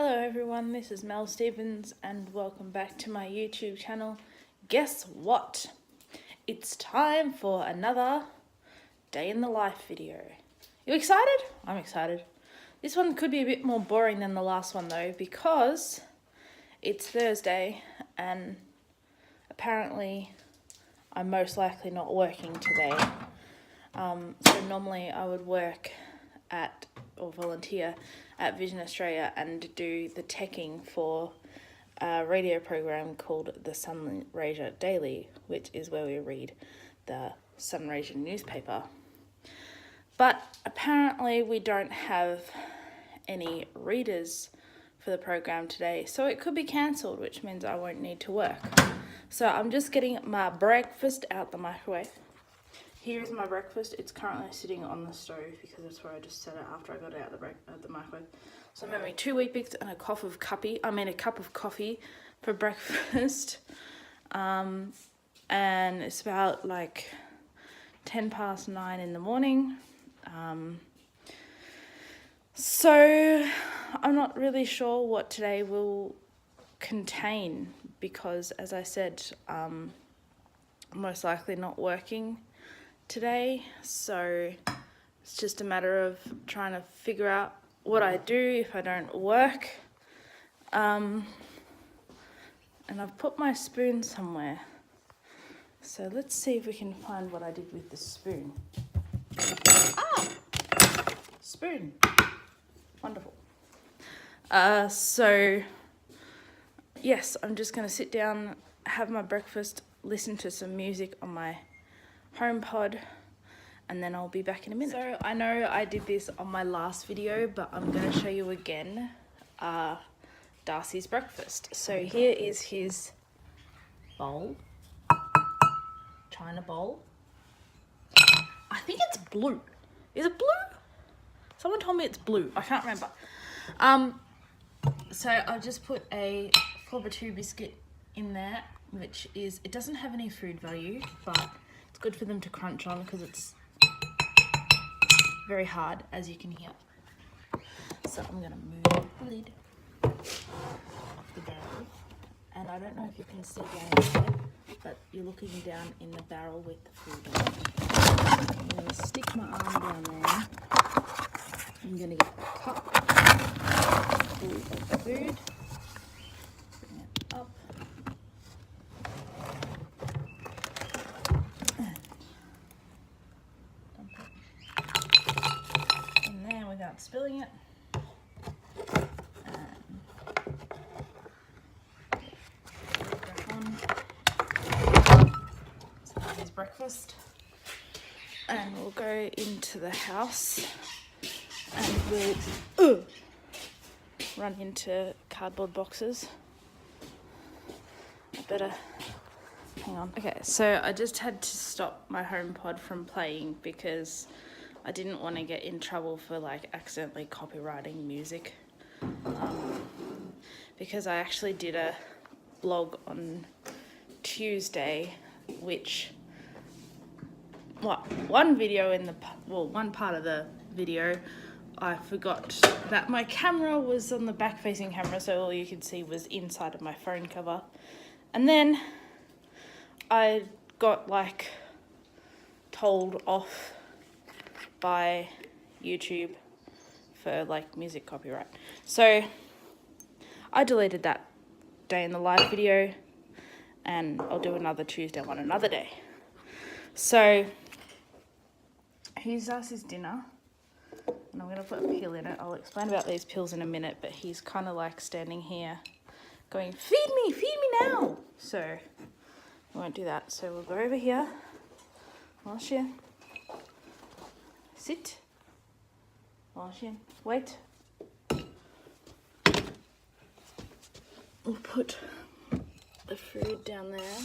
Hello everyone, this is Mel Stevens and welcome back to my YouTube channel. Guess what? It's time for another day in the life video. You excited? I'm excited. This one could be a bit more boring than the last one though, because it's Thursday and apparently I'm most likely not working today. So normally I would work at or volunteer at Vision Australia and do the teching for a radio program called the Sunraysia Daily, which is where we read the Sunraysia newspaper. But apparently we don't have any readers for the program today, so it could be cancelled, which means I won't need to work. So I'm just getting my breakfast out the microwave. Here's my breakfast. It's currently sitting on the stove because that's where I just set it after I got it out of the microwave. So I'm having 2 Weet-Bix and a cup of coffee for breakfast. And it's about like 9:10 in the morning. So I'm not really sure what today will contain because, as I said, I'm most likely not working today, so it's just a matter of trying to figure out what I do if I don't work. And I've put my spoon somewhere, so let's see if we can find what I did with the spoon. Spoon, wonderful. So yes, I'm just gonna sit down, have my breakfast, listen to some music on my HomePod, and then I'll be back in a minute. So I know I did this on my last video, but I'm going to show you again Darcy's breakfast. So here is his bowl, china bowl. I think it's blue. Is it blue? Someone told me it's blue. I can't remember. So I just put a 4x2 biscuit in there, which is, it doesn't have any food value, but it's good for them to crunch on because it's very hard, as you can hear. So I'm going to move the lid off the barrel. And I don't know if you can see down there, but you're looking down in the barrel with the food on it. I'm going to stick my arm down there. I'm going to get a cup full of food. Bring it up. Without spilling it. So here's breakfast. And we'll go into the house and we'll run into cardboard boxes. I better hang on. Okay, so I just had to stop my HomePod from playing because I didn't want to get in trouble for like accidentally copyrighting music, because I actually did a blog on Tuesday, which one part of the video I forgot that my camera was on the back facing camera, so all you could see was inside of my phone cover, and then I got like told off by YouTube for like music copyright. So I deleted that day in the life video and I'll do another Tuesday one another day. So here's Darcy's dinner and I'm going to put a pill in it. I'll explain about these pills in a minute, but he's kind of like standing here going, feed me now. So we won't do that. So we'll go over here. Wash in. Sit. Wash in. Wait. We'll put the food down there.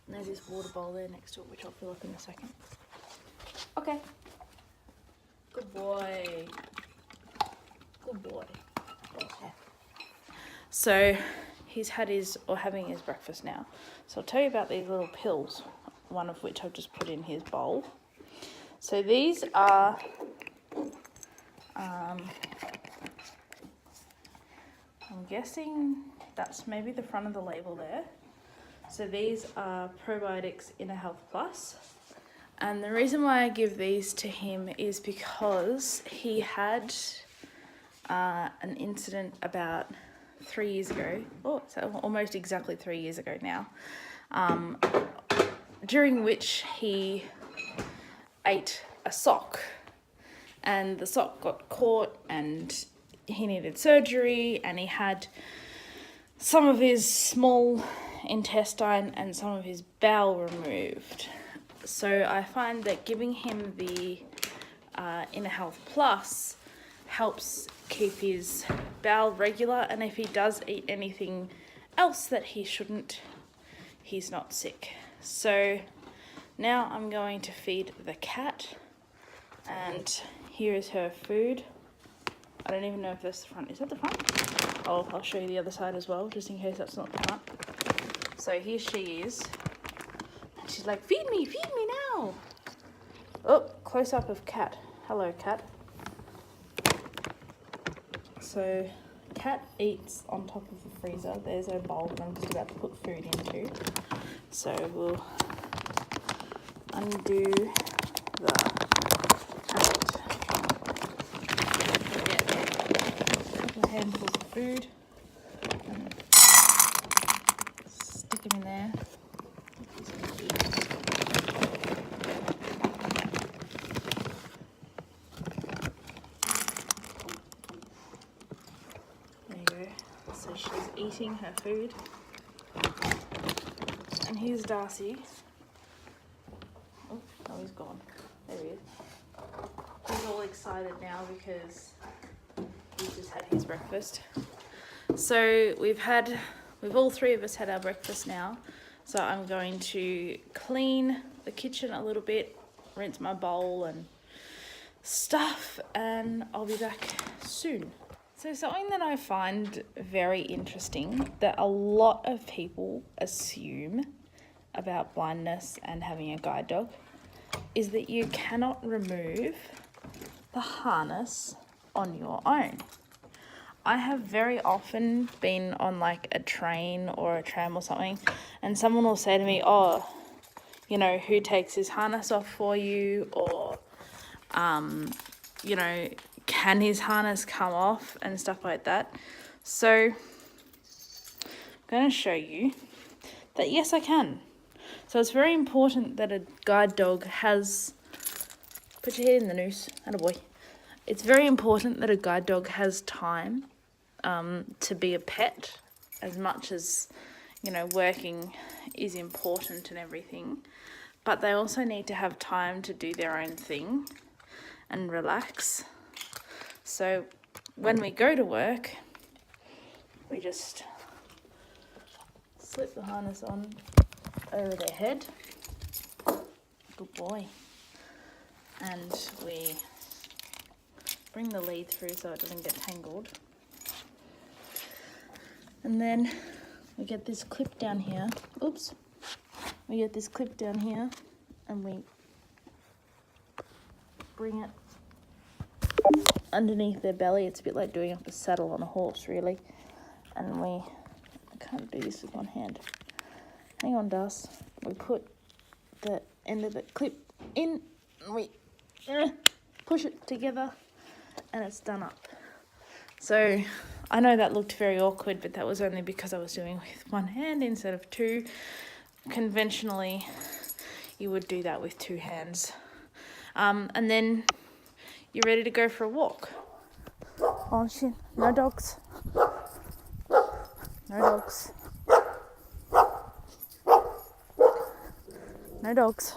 And there's this water bowl there next to it, which I'll fill up in a second. Okay. Good boy. Good boy. Okay. So he's had having his breakfast now. So I'll tell you about these little pills, one of which I've just put in his bowl. So these are I'm guessing that's maybe the front of the label there. So these are probiotics Inner Health Plus. And the reason why I give these to him is because he had an incident about 3 years ago. Oh, so almost exactly 3 years ago now. During which he ate a sock. And the sock got caught and he needed surgery, and he had some of his small intestine and some of his bowel removed. So I find that giving him the Inner Health Plus helps keep his bowel regular, and if he does eat anything else that he shouldn't, he's not sick. So now I'm going to feed the cat, and here is her food. I don't even know if that's the front. Is that the front? Oh, I'll show you the other side as well, just in case that's not the front. So here she is. And she's like, feed me now. Oh, close up of cat. Hello, cat. So cat eats on top of the freezer. There's her bowl that I'm just about to put food into. So we'll undo the cat. Handfuls of food and stick him in there. There you go. So she's eating her food. And here's Darcy. Oh, no, he's gone. There he is. He's all excited now because he's just had his breakfast. So we've all three of us had our breakfast now. So I'm going to clean the kitchen a little bit, rinse my bowl and stuff, and I'll be back soon. So something that I find very interesting that a lot of people assume about blindness and having a guide dog is that you cannot remove the harness on your own. I have very often been on like a train or a tram or something, and someone will say to me, oh, you know, who takes his harness off for you? Or, you know, can his harness come off and stuff like that? So I'm going to show you that yes, I can. So it's very important that a guide dog has, put your head in the noose, attaboy. It's very important that a guide dog has time to be a pet, as much as, you know, working is important and everything. But they also need to have time to do their own thing and relax. So when we go to work, we just slip the harness on over their head. Good boy. And we bring the lead through so it doesn't get tangled. And then we get this clip down here. Oops. We get this clip down here and we bring it underneath their belly. It's a bit like doing up a saddle on a horse, really. And I can't do this with one hand. Hang on, Dust. We put the end of the clip in and we push it together and it's done up. So I know that looked very awkward, but that was only because I was doing it with one hand instead of two. Conventionally, you would do that with two hands. And then you're ready to go for a walk. Oh shit, no dogs. No dogs. No dogs.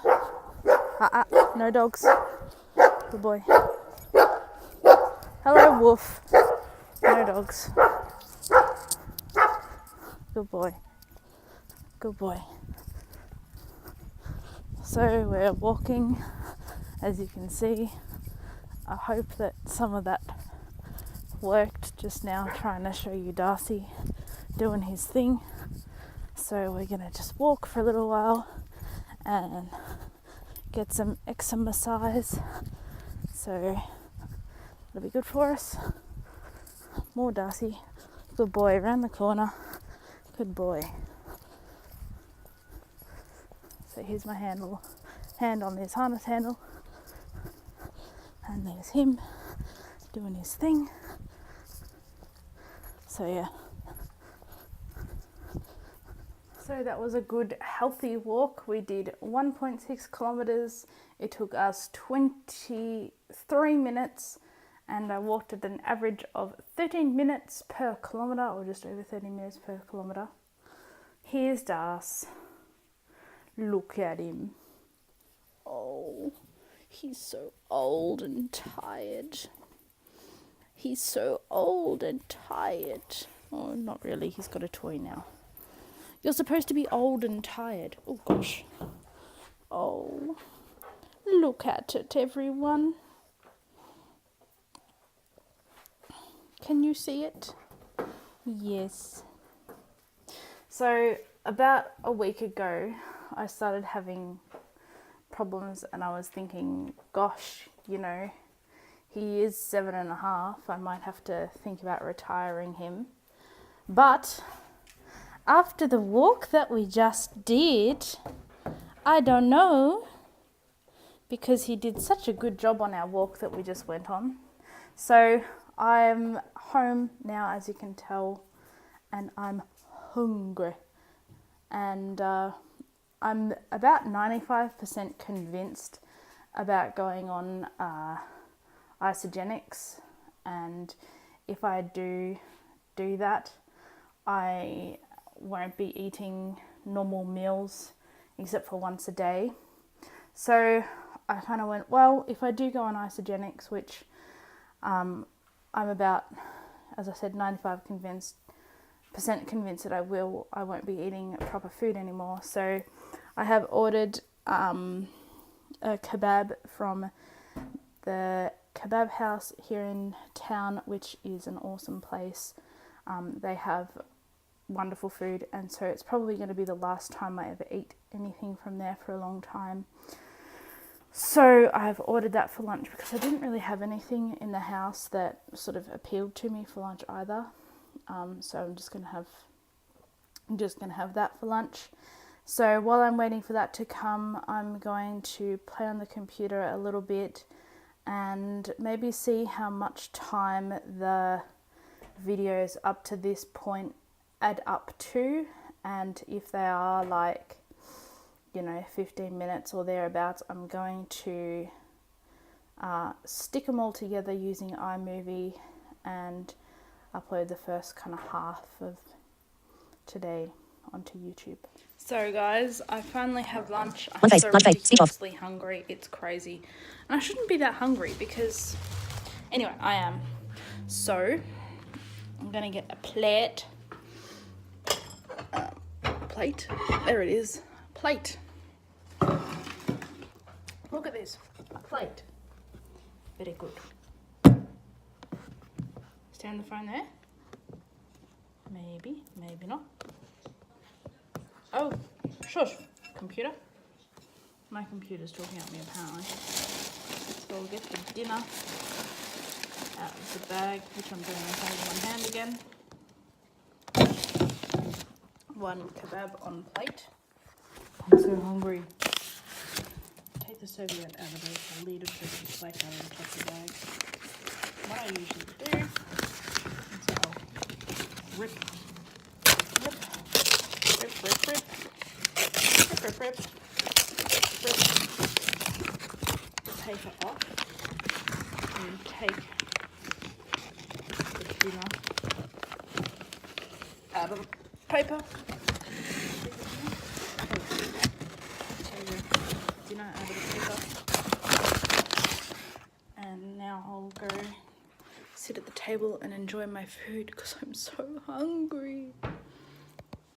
No dogs. Good boy. Hello, wolf. No dogs. Good boy. Good boy. So we're walking, as you can see. I hope that some of that worked just now, trying to show you Darcy doing his thing. So we're gonna just walk for a little while and get some exercise. So it'll be good for us. More Darcy. Good boy, around the corner. Good boy. So here's my hand on this harness handle. And there's him doing his thing. So yeah. So that was a good healthy walk. We did 1.6 kilometers. It took us 23 minutes and I walked at an average of 13 minutes per kilometer, or just over 13 minutes per kilometer. Here's Das. Look at him. Oh, he's so old and tired. He's so old and tired. Oh, not really. He's got a toy now. You're supposed to be old and tired. Oh, gosh. Oh, look at it, everyone. Can you see it? Yes. So, about a week ago, I started having problems and I was thinking, gosh, you know, he is 7.5. I might have to think about retiring him. But after the walk that we just did, I don't know, because he did such a good job on our walk that we just went on. So I'm home now, as you can tell, and I'm hungry. And I'm about 95% convinced about going on isogenics, and if I do that, I won't be eating normal meals except for once a day. So I kind of went, well, if I do go on isogenics, which I'm about, as I said, 95% convinced that I won't be eating proper food anymore. So I have ordered a kebab from the kebab house here in town, which is an awesome place. They have wonderful food, and so it's probably going to be the last time I ever eat anything from there for a long time. So I've ordered that for lunch because I didn't really have anything in the house that sort of appealed to me for lunch either. So I'm just gonna have that for lunch. So while I'm waiting for that to come, I'm going to play on the computer a little bit and maybe see how much time the videos up to this point add up to, and if they are like, you know, 15 minutes or thereabouts, I'm going to stick them all together using iMovie and upload the first kind of half of today onto YouTube. So guys, I finally have lunch. I'm so ridiculously hungry. It's crazy. And I shouldn't be that hungry because, anyway, I am. So I'm gonna get a plate. There it is. Plate. Look at this. A plate. Very good. Stand the phone there. Maybe, maybe not. Oh, shush, computer. My computer's talking at me apparently. So we'll get the dinner out of the bag, which I'm doing in one hand again. One kebab on plate. I'm so hungry. Take the serviette out of the lid of the plate out of the top of the bag. What I usually do is I'll rip the paper off and take the tuna out of the paper. Dinner out of the paper. And now I'll go sit at the table and enjoy my food because I'm so hungry.